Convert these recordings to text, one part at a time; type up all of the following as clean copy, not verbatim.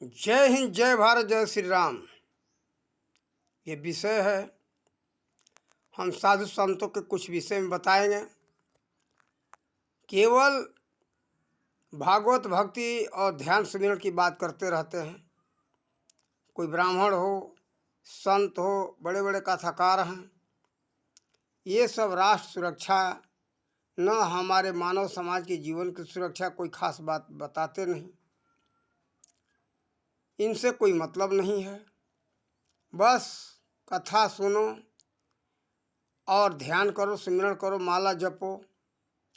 जय हिंद, जय भारत, जय श्री राम। ये विषय है, हम साधु संतों के कुछ विषय में बताएंगे। केवल भागवत भक्ति और ध्यान सुमिरन की बात करते रहते हैं। कोई ब्राह्मण हो, संत हो, बड़े बड़े कथाकार हैं, ये सब राष्ट्र सुरक्षा न हमारे मानव समाज के जीवन की सुरक्षा कोई खास बात बताते नहीं। इनसे कोई मतलब नहीं है। बस कथा सुनो और ध्यान करो, सिमरन करो, माला जपो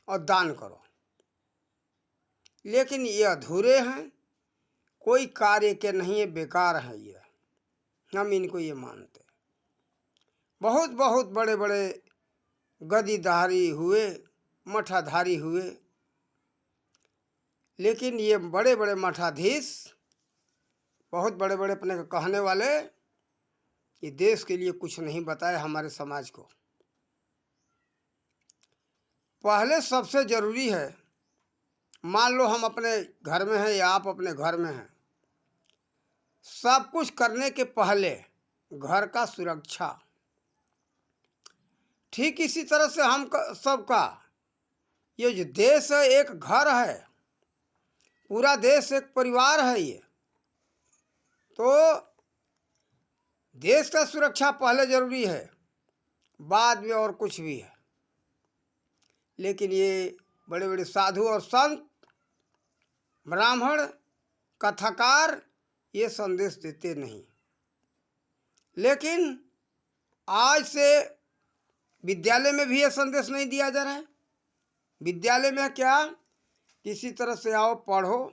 और दान करो, लेकिन ये अधूरे हैं, कोई कार्य के नहीं है, बेकार हैं ये। हम इनको ये मानते। बहुत बहुत बड़े बड़े गद्दीधारी हुए, मठाधारी हुए, लेकिन ये बड़े बड़े मठाधीश, बहुत बड़े बड़े अपने को कहने वाले, ये देश के लिए कुछ नहीं बताए हमारे समाज को। पहले सबसे ज़रूरी है, मान लो हम अपने घर में हैं या आप अपने घर में हैं, सब कुछ करने के पहले घर का सुरक्षा। ठीक इसी तरह से हम सबका ये जो देश है एक घर है, पूरा देश एक परिवार है। ये तो देश का सुरक्षा पहले जरूरी है, बाद में और कुछ भी है। लेकिन ये बड़े बड़े साधु और संत, ब्राह्मण, कथाकार ये संदेश देते नहीं। लेकिन आज से विद्यालय में भी ये संदेश नहीं दिया जा रहा है। विद्यालय में क्या, किसी तरह से आओ, पढ़ो,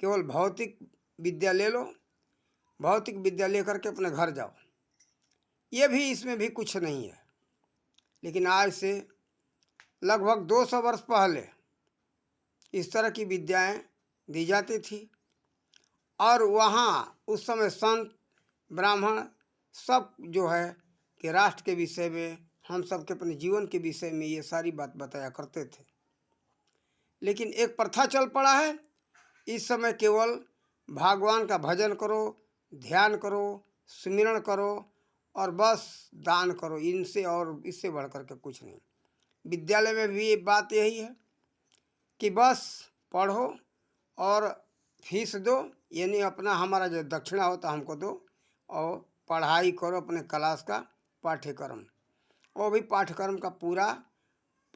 केवल भौतिक विद्या ले लो, भौतिक विद्या लेकर के अपने घर जाओ। ये भी, इसमें भी कुछ नहीं है। लेकिन आज से लगभग 200 वर्ष पहले इस तरह की विद्याएं दी जाती थी, और वहाँ उस समय संत, ब्राह्मण सब जो है कि राष्ट्र के विषय में, हम सब के अपने जीवन के विषय में ये सारी बात बताया करते थे। लेकिन एक प्रथा चल पड़ा है, इस समय केवल भगवान का भजन करो, ध्यान करो, सुमिरन करो और बस दान करो, इनसे और इससे बढ़ कर के कुछ नहीं। विद्यालय में भी ये बात यही है कि बस पढ़ो और फीस दो, यानी अपना हमारा जो दक्षिणा होता हमको दो, और पढ़ाई करो अपने क्लास का पाठ्यक्रम। वो भी पाठ्यक्रम का पूरा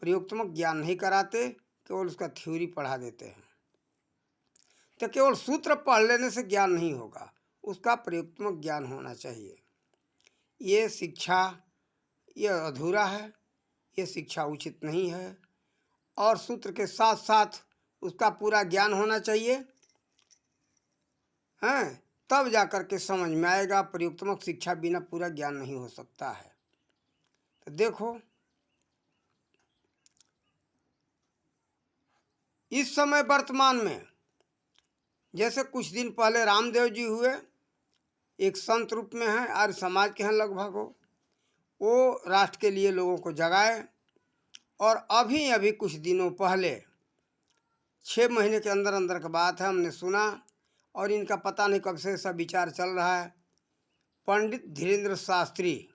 प्रयोगात्मक ज्ञान नहीं कराते, केवल उसका थ्योरी पढ़ा देते हैं। तो केवल सूत्र पढ़ लेने से ज्ञान नहीं होगा, उसका प्रयोगात्मक ज्ञान होना चाहिए। ये शिक्षा ये अधूरा है, ये शिक्षा उचित नहीं है। और सूत्र के साथ साथ उसका पूरा ज्ञान होना चाहिए, हैं, तब जाकर के समझ में आएगा। प्रयोगात्मक शिक्षा बिना पूरा ज्ञान नहीं हो सकता है। तो देखो, इस समय वर्तमान में, जैसे कुछ दिन पहले रामदेव जी हुए, एक संत रूप में हैं, आर्य समाज के हैं लगभग, वो राष्ट्र के लिए लोगों को जगाए। और अभी अभी कुछ दिनों पहले, 6 महीने के अंदर अंदर की बात है, हमने सुना, और इनका पता नहीं कब से ऐसा विचार चल रहा है, पंडित धीरेन्द्र शास्त्री।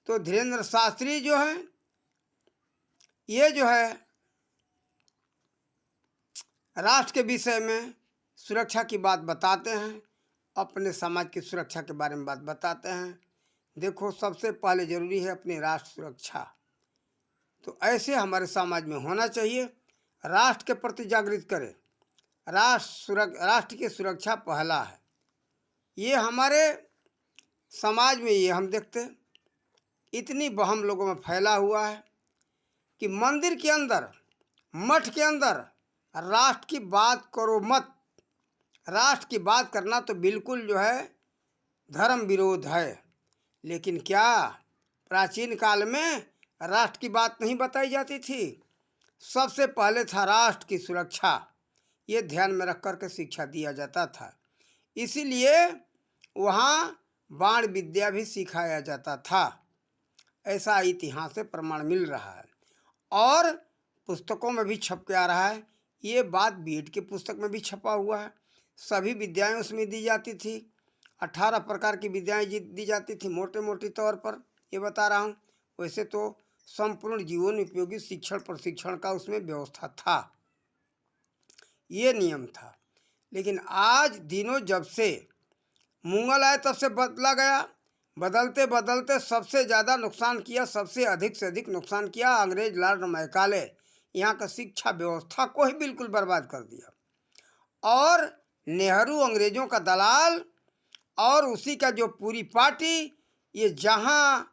तो धीरेन्द्र शास्त्री जो है, ये जो है राष्ट्र के विषय में सुरक्षा की बात बताते हैं, अपने समाज की सुरक्षा के बारे में बात बताते हैं। देखो, सबसे पहले ज़रूरी है अपनी राष्ट्र सुरक्षा। तो ऐसे हमारे समाज में होना चाहिए, राष्ट्र के प्रति जागृत करें। राष्ट्र की सुरक्षा पहला है। ये हमारे समाज में ये हम देखते, इतनी वहम लोगों में फैला हुआ है कि मंदिर के अंदर, मठ के अंदर राष्ट्र की बात करो मत। राष्ट्र की बात करना तो बिल्कुल जो है धर्म विरोध है। लेकिन क्या प्राचीन काल में राष्ट्र की बात नहीं बताई जाती थी? सबसे पहले था राष्ट्र की सुरक्षा, ये ध्यान में रख कर के शिक्षा दिया जाता था। इसीलिए वहाँ बाण विद्या भी सिखाया जाता था, ऐसा इतिहास से प्रमाण मिल रहा है। और पुस्तकों में भी छप के आ रहा है, ये बात बीएड की पुस्तक में भी छपा हुआ है। सभी विद्याएं उसमें दी जाती थी। 18 प्रकार की विद्याएं दी जाती थी मोटे मोटे तौर पर, ये बता रहा हूँ। वैसे तो संपूर्ण जीवन उपयोगी शिक्षण प्रशिक्षण का उसमें व्यवस्था था, ये नियम था। लेकिन आज दिनों जब से मुगल आए तब से बदला गया। बदलते बदलते सबसे ज़्यादा नुकसान किया, सबसे अधिक से अधिक नुकसान किया अंग्रेज लॉर्ड मैकाले। यहाँ का शिक्षा व्यवस्था को ही बिल्कुल बर्बाद कर दिया। और नेहरू अंग्रेजों का दलाल और उसी का जो पूरी पार्टी, ये जहाँ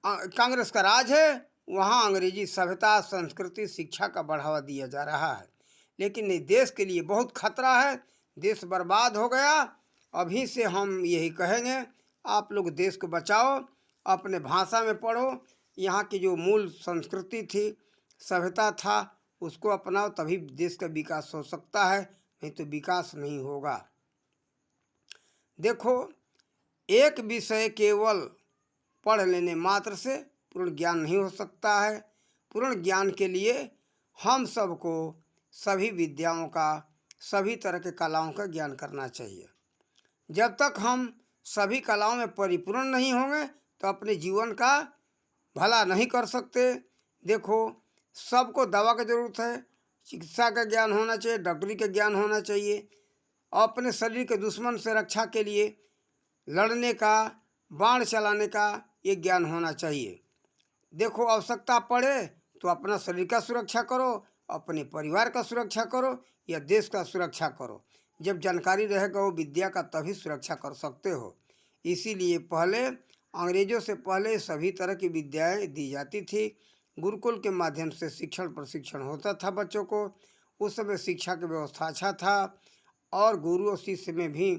कांग्रेस का राज है वहाँ अंग्रेजी सभ्यता संस्कृति शिक्षा का बढ़ावा दिया जा रहा है। लेकिन ये देश के लिए बहुत खतरा है, देश बर्बाद हो गया। अभी से हम यही कहेंगे, आप लोग देश को बचाओ, अपने भाषा में पढ़ो, यहाँ की जो मूल संस्कृति थी सभ्यता था उसको अपनाओ, तभी देश का विकास हो सकता है, नहीं तो विकास नहीं होगा। देखो, एक विषय केवल पढ़ लेने मात्र से पूर्ण ज्ञान नहीं हो सकता है। पूर्ण ज्ञान के लिए हम सबको सभी विद्याओं का, सभी तरह के कलाओं का ज्ञान करना चाहिए। जब तक हम सभी कलाओं में परिपूर्ण नहीं होंगे तो अपने जीवन का भला नहीं कर सकते। देखो, सबको दवा की ज़रूरत है, चिकित्सा का ज्ञान होना चाहिए, डॉक्टरी का ज्ञान होना चाहिए, अपने शरीर के दुश्मन से रक्षा के लिए लड़ने का, बाण चलाने का ये ज्ञान होना चाहिए। देखो, आवश्यकता पड़े तो अपना शरीर का सुरक्षा करो, अपने परिवार का सुरक्षा करो या देश का सुरक्षा करो। जब जानकारी रहेगा वो विद्या का, तभी सुरक्षा कर सकते हो। इसीलिए पहले अंग्रेजों से पहले सभी तरह की विद्याएं दी जाती थी। गुरुकुल के माध्यम से शिक्षण प्रशिक्षण होता था बच्चों को। उस समय शिक्षा की व्यवस्था अच्छा था और गुरु और शिष्य में भी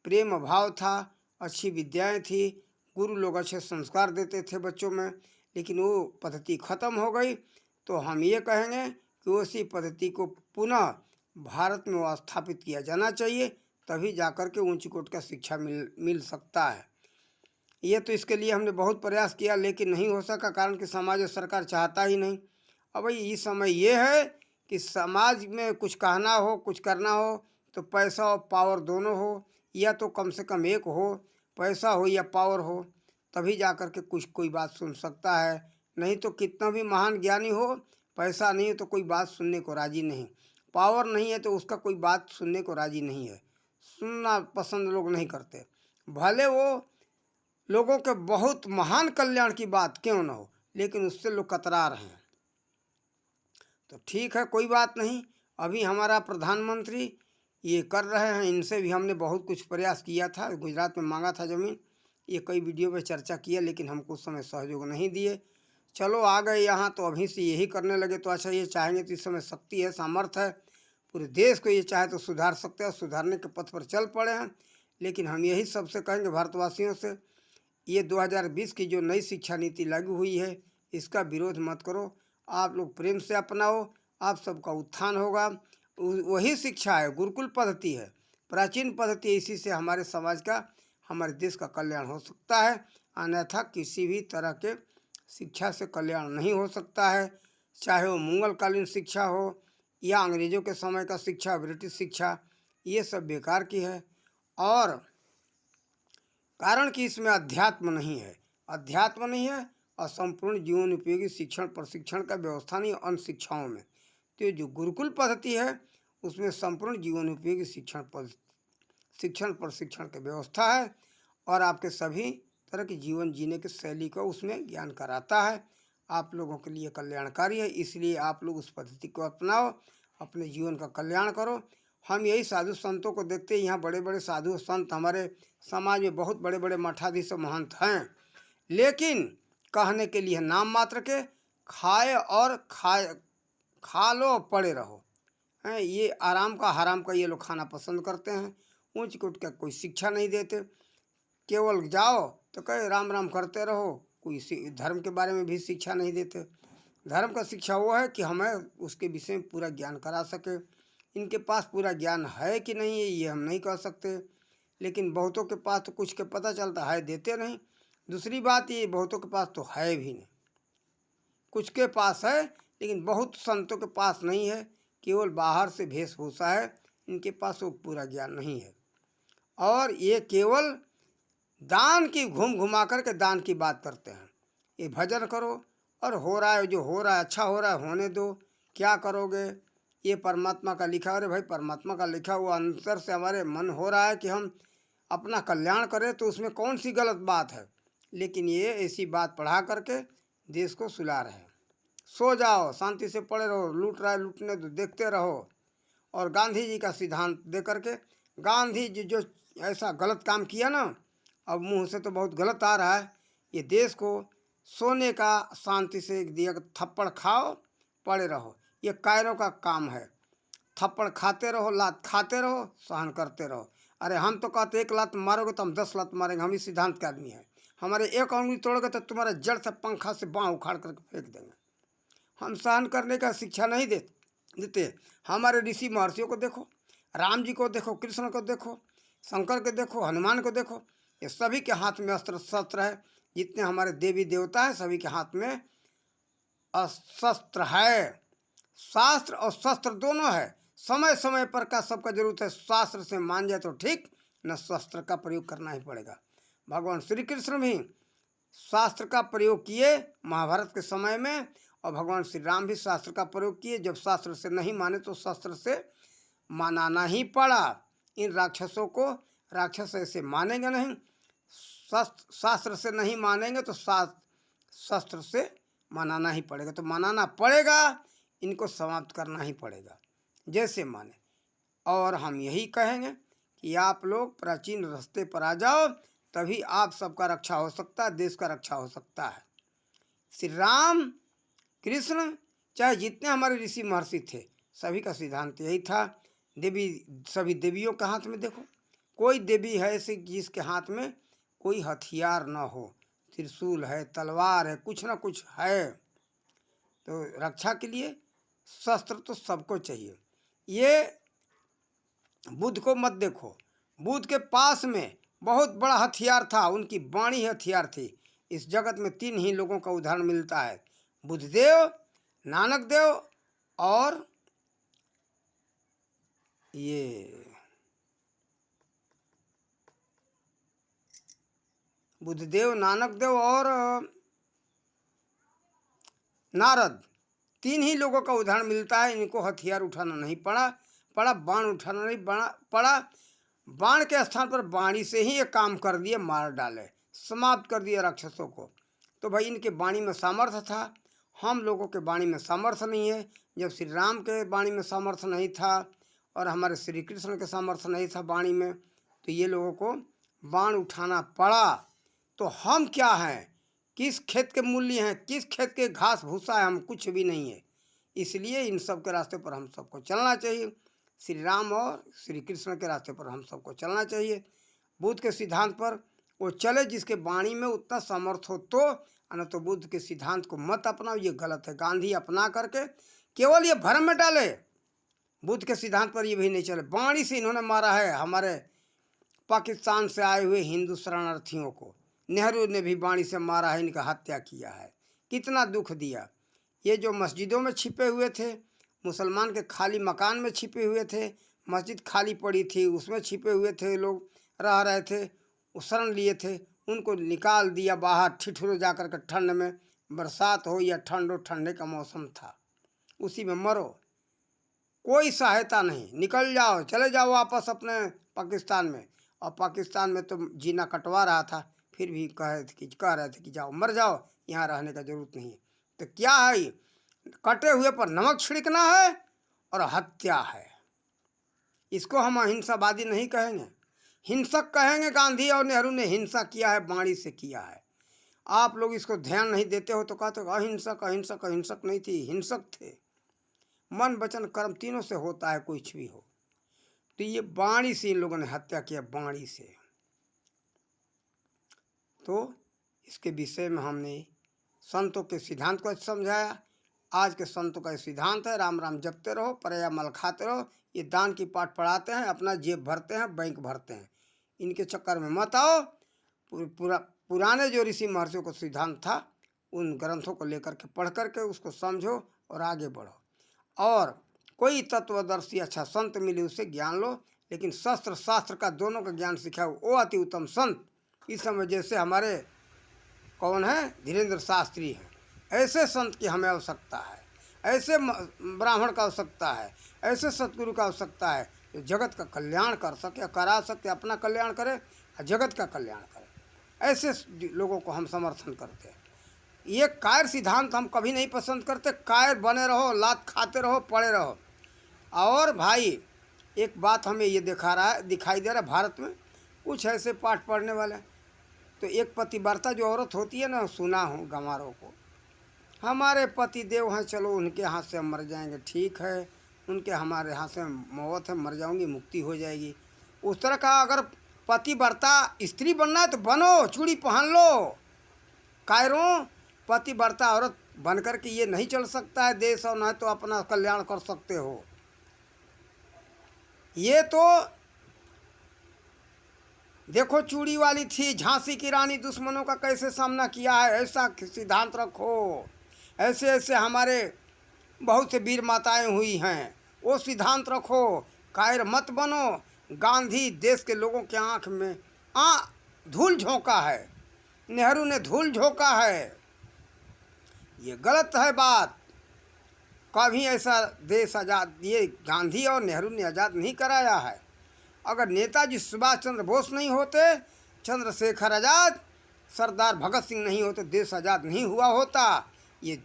प्रेम भाव था, अच्छी विद्याएं थी, गुरु लोग अच्छे संस्कार देते थे बच्चों में। लेकिन वो पद्धति खत्म हो गई, तो हम ये कहेंगे कि उसी पद्धति को पुनः भारत में स्थापित किया जाना चाहिए, तभी जाकर के ऊंची कोट का शिक्षा मिल सकता है। ये तो इसके लिए हमने बहुत प्रयास किया लेकिन नहीं हो सका, कारण कि समाज और सरकार चाहता ही नहीं। अब भाई इस समय ये है कि समाज में कुछ कहना हो, कुछ करना हो तो पैसा और पावर दोनों हो, या तो कम से कम एक हो, पैसा हो या पावर हो, तभी जाकर के कुछ कोई बात सुन सकता है। नहीं तो कितना भी महान ज्ञानी हो, पैसा नहीं है तो कोई बात सुनने को राजी नहीं, पावर नहीं है तो उसका कोई बात सुनने को राजी नहीं है, सुनना पसंद लोग नहीं करते। भले वो लोगों के बहुत महान कल्याण की बात क्यों ना हो, लेकिन उससे लोग कतरा रहे हैं। तो ठीक है, कोई बात नहीं। अभी हमारा प्रधानमंत्री ये कर रहे हैं, इनसे भी हमने बहुत कुछ प्रयास किया था। गुजरात में मांगा था ज़मीन, ये कई वीडियो में चर्चा किया, लेकिन हमको उस समय सहयोग नहीं दिए। चलो आ गए यहाँ, तो अभी से यही करने लगे तो अच्छा। ये चाहेंगे तो इस समय शक्ति है, सामर्थ्य है, पूरे देश को ये चाहे तो सुधार सकते हैं, सुधारने के पथ पर चल पड़े हैं। लेकिन हम यही सबसे कहेंगे भारतवासियों से, ये 2020 की जो नई शिक्षा नीति लागू हुई है इसका विरोध मत करो, आप लोग प्रेम से अपनाओ, आप सबका उत्थान होगा। वही शिक्षा है, गुरुकुल पद्धति है, प्राचीन पद्धति है, इसी से हमारे समाज का, हमारे देश का कल्याण हो सकता है। अन्यथा किसी भी तरह के शिक्षा से कल्याण नहीं हो सकता है, चाहे वो मुगलकालीन शिक्षा हो या अंग्रेज़ों के समय का शिक्षा, ब्रिटिश शिक्षा, ये सब बेकार की है। और कारण कि इसमें अध्यात्म नहीं है, अध्यात्म नहीं है और संपूर्ण जीवन उपयोगी शिक्षण प्रशिक्षण का व्यवस्था नहीं अन्य शिक्षाओं में। तो जो गुरुकुल पद्धति है उसमें संपूर्ण जीवन उपयोगी शिक्षण प्रशिक्षण की व्यवस्था है और आपके सभी तरह की जीवन जीने की शैली को उसमें ज्ञान कराता है, आप लोगों के लिए कल्याणकारी है। इसलिए आप लोग उस पद्धति को अपनाओ, अपने जीवन का कल्याण करो। हम यही साधु संतों को देखते हैं, यहाँ बड़े बड़े साधु संत हमारे समाज में बहुत बड़े बड़े मठाधीश महंत हैं, लेकिन कहने के लिए नाम मात्र के, खाए और खा लो पड़े रहो हैं। ये आराम का हराम का ये लोग खाना पसंद करते हैं, ऊंच कोट का कोई शिक्षा नहीं देते, केवल जाओ तो कहे राम राम करते रहो, कोई धर्म के बारे में भी शिक्षा नहीं देते। धर्म का शिक्षा वो है कि हमें उसके विषय में पूरा ज्ञान करा सके। इनके पास पूरा ज्ञान है कि नहीं है ये हम नहीं कह सकते, लेकिन बहुतों के पास तो कुछ के पता चलता है, देते नहीं। दूसरी बात ये, बहुतों के पास तो है भी नहीं, कुछ के पास है लेकिन बहुत संतों के पास नहीं है, केवल बाहर से वेशभूषा है, इनके पास वो पूरा ज्ञान नहीं है। और ये केवल दान की घूम घुमा करके दान की बात करते हैं। ये भजन करो और हो रहा है, जो हो रहा है अच्छा हो रहा है, होने दो, क्या करोगे, ये परमात्मा का लिखा। अरे भाई, परमात्मा का लिखा हुआ अंतर से हमारे मन हो रहा है कि हम अपना कल्याण करें, तो उसमें कौन सी गलत बात है। लेकिन ये ऐसी बात पढ़ा करके देश को सुला रहे हैं। सो जाओ, शांति से पड़े रहो, लूट रहा है लूटने दो, देखते रहो। और गांधी जी का सिद्धांत दे करके, गांधी जी जो ऐसा गलत काम किया ना, अब मुंह से तो बहुत गलत आ रहा है, ये देश को सोने का, शांति से एक दिया थप्पड़ खाओ, पड़े रहो। ये कायरों का काम है, थप्पड़ खाते रहो, लात खाते रहो, सहन करते रहो। अरे हम तो कहते एक लात मारोगे तो हम 10 लात मारेंगे, हम इस सिद्धांत के आदमी हैं। हमारे एक उंगली तोड़ोगे तो तुम्हारे जड़ से पंखा से बाँह उखाड़ करके फेंक देंगे। हम सहन करने का शिक्षा नहीं देते। हमारे ऋषि महर्षियों को देखो, राम जी को देखो, कृष्ण को देखो, शंकर को देखो, हनुमान को देखो, ये सभी के हाथ में अस्त्र शस्त्र है। जितने हमारे देवी देवता हैं सभी के हाथ में अस्त्र है। शास्त्र और शस्त्र दोनों है। समय समय पर का सबका जरूरत है। शास्त्र से मान जाए तो ठीक, न शस्त्र का प्रयोग करना ही पड़ेगा। भगवान श्री कृष्ण भी शास्त्र का प्रयोग किए महाभारत के समय में, और भगवान श्री राम भी शास्त्र का प्रयोग किए। जब शास्त्र से नहीं माने तो शस्त्र से मनाना ही पड़ा। इन राक्षसों को, राक्षस ऐसे मानेंगे नहीं, शास्त्र से नहीं मानेंगे तो शस्त्र से मनाना ही पड़ेगा। तो मनाना पड़ेगा, इनको समाप्त करना ही पड़ेगा जैसे माने। और हम यही कहेंगे कि आप लोग प्राचीन रास्ते पर आ जाओ, तभी आप सबका रक्षा हो सकता है, देश का रक्षा हो सकता है। श्री राम कृष्ण चाहे जितने हमारे ऋषि महर्षि थे, सभी का सिद्धांत यही था। देवी, सभी देवियों के हाथ में देखो, कोई देवी है ऐसे जिसके हाथ में कोई हथियार न हो, त्रिशूल है, तलवार है, कुछ ना कुछ है। तो रक्षा के लिए शस्त्र तो सबको चाहिए। ये बुद्ध को मत देखो, बुद्ध के पास में बहुत बड़ा हथियार था, उनकी वाणी हथियार थी। इस जगत में 3 ही लोगों का उदाहरण मिलता है, बुद्धदेव, नानक देव और ये बुद्धदेव, नानक देव और नारद। 3 ही लोगों का उदाहरण मिलता है। इनको हथियार उठाना नहीं पड़ा, बाण उठाना नहीं पड़ा। बाण के स्थान पर वाणी से ही ये काम कर दिए, मार डाले, समाप्त कर दिए राक्षसों को। तो भाई इनके वाणी में सामर्थ्य था, हम लोगों के वाणी में सामर्थ्य नहीं है। जब श्री राम के वाणी में सामर्थ्य नहीं था और हमारे श्री कृष्ण के सामर्थ्य नहीं था वाणी में, तो ये लोगों को बाण उठाना पड़ा। तो हम क्या हैं, किस खेत के मूल्य हैं, किस खेत के घास भूसा है, हम कुछ भी नहीं है। इसलिए इन सब के रास्ते पर हम सबको चलना चाहिए। श्री राम और श्री कृष्ण के रास्ते पर हम सबको चलना चाहिए। बुद्ध के सिद्धांत पर वो चले जिसके वाणी में उतना सामर्थ्य हो, तो न तो बुद्ध के सिद्धांत को मत अपनाओ, ये गलत है। गांधी अपना करके केवल ये भ्रम में डाले, बुद्ध के सिद्धांत पर ये भी नहीं चले। वाणी से इन्होंने मारा है हमारे पाकिस्तान से आए हुए हिंदू शरणार्थियों को। नेहरू ने भी वाणी से मारा है, इनका हत्या किया है, कितना दुख दिया। ये जो मस्जिदों में छिपे हुए थे, मुसलमान के खाली मकान में छिपे हुए थे, मस्जिद खाली पड़ी थी उसमें छिपे हुए थे, लोग रह रहे थे, वो शरण लिए थे, उनको निकाल दिया बाहर। ठिठुरो जा कर के ठंड में, बरसात हो या ठंड हो, ठंडे का मौसम था, उसी में मरो, कोई सहायता नहीं। निकल जाओ, चले जाओ वापस अपने पाकिस्तान में। और पाकिस्तान में तो जीना कटवा रहा था, फिर भी कह रहे थे कि जाओ, मर जाओ, यहाँ रहने का जरूरत नहीं है। तो क्या है, कटे हुए पर नमक छिड़कना है और हत्या है। इसको हम अहिंसावादी नहीं कहेंगे, हिंसक कहेंगे। गांधी और नेहरू ने हिंसा किया है, वाणी से किया है। आप लोग इसको ध्यान नहीं देते हो तो कहते हो अहिंसक अहिंसक। अहिंसक नहीं थी, हिंसक थे। मन वचन कर्म तीनों से होता है, कुछ भी हो। तो ये वाणी से इन लोगों ने हत्या किया, वाणी से। तो इसके विषय में हमने संतों के सिद्धांत को समझाया। आज के संतों का सिद्धांत है, राम राम जपते रहो, परया मल खाते रहो। ये दान की पाठ पढ़ाते हैं, अपना जेब भरते हैं, बैंक भरते हैं। इनके चक्कर में मत आओ। पुराने जो ऋषि महर्षियों का सिद्धांत था, उन ग्रंथों को लेकर के पढ़ करके उसको समझो और आगे बढ़ो। और कोई तत्वदर्शी अच्छा संत मिले उससे ज्ञान लो, लेकिन शस्त्र शास्त्र का दोनों का ज्ञान सिखाओ, वो अति उत्तम संत। इस समय जैसे हमारे कौन है, धीरेन्द्र शास्त्री हैं, ऐसे संत की हमें आवश्यकता है, ऐसे ब्राह्मण का आवश्यकता है, ऐसे सतगुरु का आवश्यकता है जो जगत का कल्याण कर सके, करा सके, अपना कल्याण करे और जगत का कल्याण करे। ऐसे लोगों को हम समर्थन करते हैं। ये कायर सिद्धांत हम कभी नहीं पसंद करते। कायर बने रहो, लात खाते रहो, पड़े रहो। और भाई एक बात हमें ये दिखाई दे रहा है भारत में, कुछ ऐसे पाठ पढ़ने वाले, तो एक पतिव्रता जो औरत होती है ना, सुना हूँ गंवारों को, हमारे पति देव हैं, चलो उनके हाथ से हम मर जाएंगे, ठीक है, उनके हमारे हाथ से मौत है, मर जाऊंगी, मुक्ति हो जाएगी। उस तरह का अगर पतिव्रता स्त्री बनना है तो बनो, चूड़ी पहन लो। कायरों पतिव्रता औरत बनकर के ये नहीं चल सकता है देश, और न तो अपना कल्याण कर सकते हो। ये तो देखो चूड़ी वाली थी झांसी की रानी, दुश्मनों का कैसे सामना किया है, ऐसा सिद्धांत रखो। ऐसे ऐसे हमारे बहुत से वीर माताएं हुई हैं, वो सिद्धांत रखो। कायर मत बनो। गांधी देश के लोगों के आंख में धूल झोंका है, नेहरू ने धूल झोंका है, ये गलत है बात। कभी ऐसा देश आज़ाद ये गांधी और नेहरू ने आज़ाद नहीं कराया है। अगर नेताजी सुभाष चंद्र बोस नहीं होते, चंद्रशेखर आज़ाद, सरदार भगत सिंह नहीं होते, देश आज़ाद नहीं हुआ होता। ये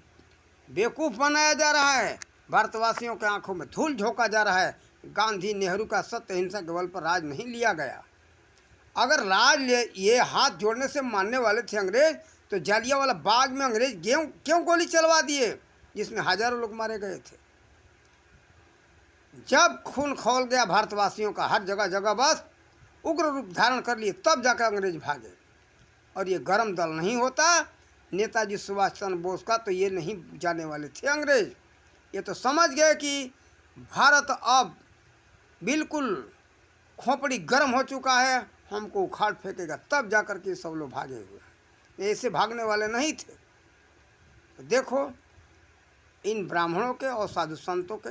बेवकूफ़ बनाया जा रहा है, भारतवासियों के आंखों में धूल झोंका जा रहा है। गांधी नेहरू का सत्य अहिंसा के बल पर राज नहीं लिया गया। अगर राज ये हाथ जोड़ने से मानने वाले थे अंग्रेज, तो जालियांवाला बाग में अंग्रेज क्यों गोली चलवा दिए, जिसमें हजारों लोग मारे गए थे। जब खून खौल गया भारतवासियों का हर जगह जगह, बस उग्र रूप धारण कर लिए, तब जाकर अंग्रेज भागे। और ये गरम दल नहीं होता नेताजी सुभाष चंद्र बोस का, तो ये नहीं जाने वाले थे अंग्रेज। ये तो समझ गए कि भारत अब बिल्कुल खोपड़ी गर्म हो चुका है, हमको उखाड़ फेंकेगा, तब जाकर के सब लोग भागे हुए। ऐसे भागने वाले नहीं थे। तो देखो इन ब्राह्मणों के और साधु संतों के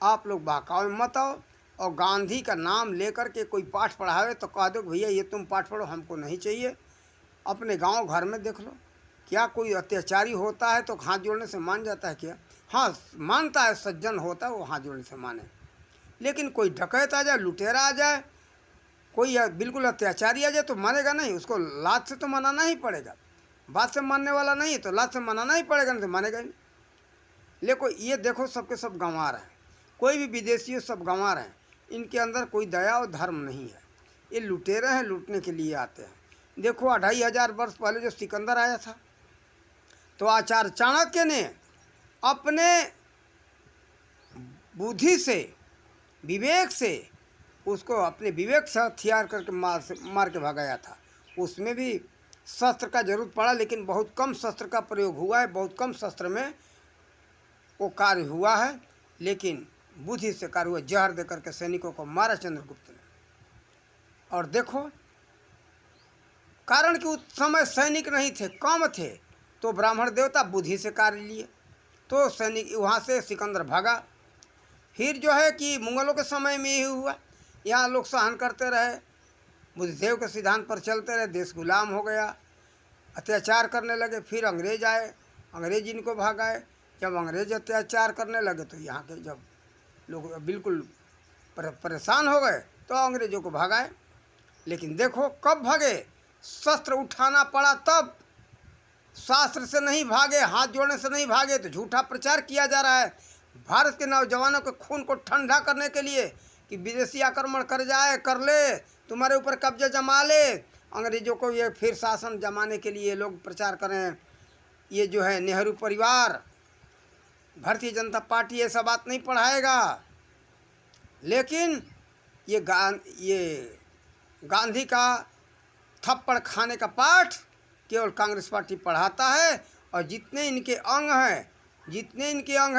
आप लोग बहकावे मत आओ। और गांधी का नाम लेकर के कोई पाठ पढ़ावे तो कह दो भैया ये तुम पाठ पढ़ो, हमको नहीं चाहिए। अपने गांव घर में देख लो, क्या कोई अत्याचारी होता है तो हाथ जोड़ने से मान जाता है क्या? हाँ मानता है, सज्जन होता है वो हाथ जोड़ने से माने। लेकिन कोई डकैत आ जाए, लुटेरा आ जाए, कोई बिल्कुल अत्याचारी आ जाए तो मानेगा नहीं, उसको लात से तो मनाना ही पड़ेगा। बात से मानने वाला नहीं तो लात से मनाना ही पड़ेगा, नहीं तो मानेगा नहीं। लेकिन ये देखो सबके सब गंवार हैं, कोई भी विदेशी सब गंवार हैं, इनके अंदर कोई दया और धर्म नहीं है। ये लुटेरे हैं, लूटने के लिए आते हैं। देखो 2500 वर्ष पहले जो सिकंदर आया था, तो आचार्य चाणक्य ने अपने बुद्धि से, विवेक से, उसको अपने विवेक से हथियार करके मार के भगाया था। उसमें भी शस्त्र का जरूरत पड़ा, लेकिन बहुत कम शस्त्र का प्रयोग हुआ है, बहुत कम शस्त्र में वो कार्य हुआ है, लेकिन बुद्धि से कार्य हुआ। जहर देकर के सैनिकों को मारा चंद्रगुप्त ने। और देखो कारण कि उस समय सैनिक नहीं थे, कम थे, तो ब्राह्मण देवता बुद्धि से कार्य लिए, तो सैनिक वहाँ से सिकंदर भागा। फिर जो है कि मुगलों के समय में ही हुआ, यहाँ लोग सहन करते रहे, बुद्धदेव के सिद्धांत पर चलते रहे, देश गुलाम हो गया, अत्याचार करने लगे। फिर अंग्रेज आए, अंग्रेज इनको भगाए। जब अंग्रेज अत्याचार करने लगे तो यहाँ के जब लोग बिल्कुल परेशान हो गए तो अंग्रेजों को भगाए। लेकिन देखो कब भागे, शस्त्र उठाना पड़ा तब। शास्त्र से नहीं भागे, हाथ जोड़ने से नहीं भागे। तो झूठा प्रचार किया जा रहा है भारत के नौजवानों के खून को ठंडा करने के लिए कि विदेशी आक्रमण कर जाए, कर ले, तुम्हारे ऊपर कब्जा जमा ले। अंग्रेजों को ये फिर शासन जमाने के लिए लोग प्रचार करें। ये जो है नेहरू परिवार, भारतीय जनता पार्टी ऐसा बात नहीं पढ़ाएगा। लेकिन ये गांधी का थप्पड़ खाने का पाठ केवल कांग्रेस पार्टी पढ़ाता है। और जितने इनके अंग हैं,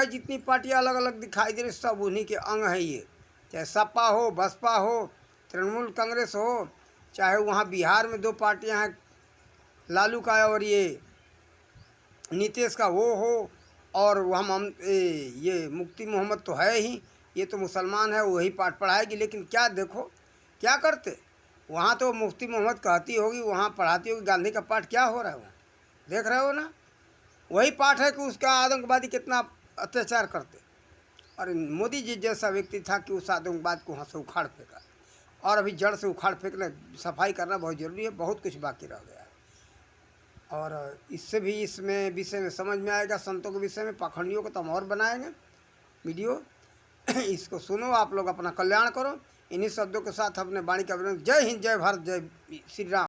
जितनी पार्टियां अलग अलग दिखाई दे रही, सब उन्हीं के अंग हैं। ये चाहे सपा हो, बसपा हो, तृणमूल कांग्रेस हो, चाहे वहाँ बिहार में 2 पार्टियां हैं, लालू का और ये नीतीश का वो हो, और हम ये मुफ्ती मोहम्मद तो है ही। ये तो मुसलमान है, वही पाठ पढ़ाएगी, लेकिन क्या देखो क्या करते। वहाँ तो मुफ्ती मोहम्मद कहती होगी, वहाँ पढ़ाती होगी गांधी का पाठ, क्या हो रहा है वहाँ देख रहे हो ना। वही पाठ है कि उसका आतंकवादी कितना अत्याचार करते। और मोदी जी जैसा व्यक्ति था कि उस आतंकवाद को वहाँ से उखाड़ फेंका, और अभी जड़ से उखाड़ फेंकना, सफाई करना बहुत ज़रूरी है, बहुत कुछ बाकी रह गया है। और इससे भी इसमें विषय में समझ में आएगा, संतों के विषय में, पाखंडियों को तो हम और बनाएंगे वीडियो। इसको सुनो, आप लोग अपना कल्याण करो। इन्हीं शब्दों के साथ अपने वाणी का विरोध। जय हिंद, जय भारत, जय श्री राम।